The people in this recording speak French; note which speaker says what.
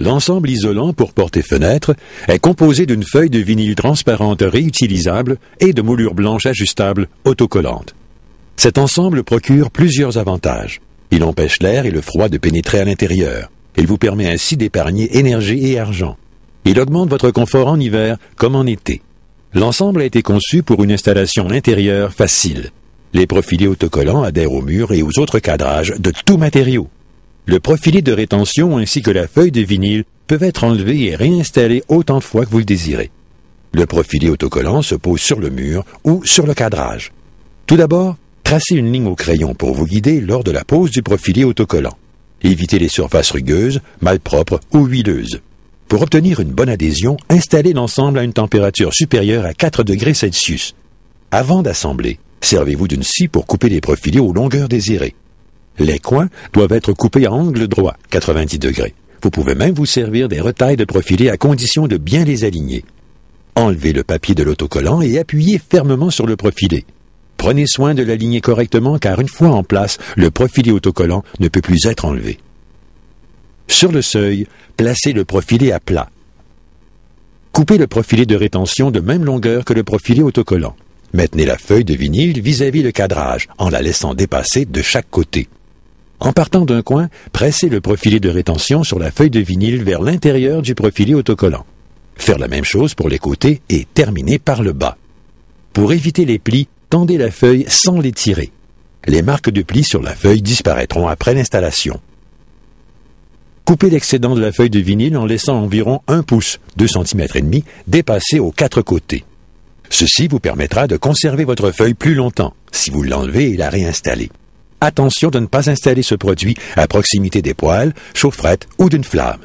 Speaker 1: L'ensemble isolant pour porte et fenêtre est composé d'une feuille de vinyle transparente réutilisable et de moulure blanche ajustable autocollante. Cet ensemble procure plusieurs avantages. Il empêche l'air et le froid de pénétrer à l'intérieur. Il vous permet ainsi d'épargner énergie et argent. Il augmente votre confort en hiver comme en été. L'ensemble a été conçu pour une installation intérieure facile. Les profilés autocollants adhèrent aux murs et aux autres cadrages de tout matériau. Le profilet de rétention ainsi que la feuille de vinyle peuvent être enlevés et réinstallés autant de fois que vous le désirez. Le profilet autocollant se pose sur le mur ou sur le cadrage. Tout d'abord, tracez une ligne au crayon pour vous guider lors de la pose du profilet autocollant. Évitez les surfaces rugueuses, malpropres ou huileuses. Pour obtenir une bonne adhésion, installez l'ensemble à une température supérieure à 4 degrés Celsius. Avant d'assembler, servez-vous d'une scie pour couper les profilés aux longueurs désirées. Les coins doivent être coupés à angle droit, 90 degrés. Vous pouvez même vous servir des retailles de profilés à condition de bien les aligner. Enlevez le papier de l'autocollant et appuyez fermement sur le profilé. Prenez soin de l'aligner correctement car une fois en place, le profilé autocollant ne peut plus être enlevé. Sur le seuil, placez le profilé à plat. Coupez le profilé de rétention de même longueur que le profilé autocollant. Maintenez la feuille de vinyle vis-à-vis le cadrage en la laissant dépasser de chaque côté. En partant d'un coin, pressez le profilet de rétention sur la feuille de vinyle vers l'intérieur du profilet autocollant. Faire la même chose pour les côtés et terminer par le bas. Pour éviter les plis, tendez la feuille sans l'étirer. Les marques de plis sur la feuille disparaîtront après l'installation. Coupez l'excédent de la feuille de vinyle en laissant environ 1 pouce, 2,5 cm, dépasser aux 4 côtés. Ceci vous permettra de conserver votre feuille plus longtemps, si vous l'enlevez et la réinstallez. Attention de ne pas installer ce produit à proximité des poêles, chaufferettes ou d'une flamme.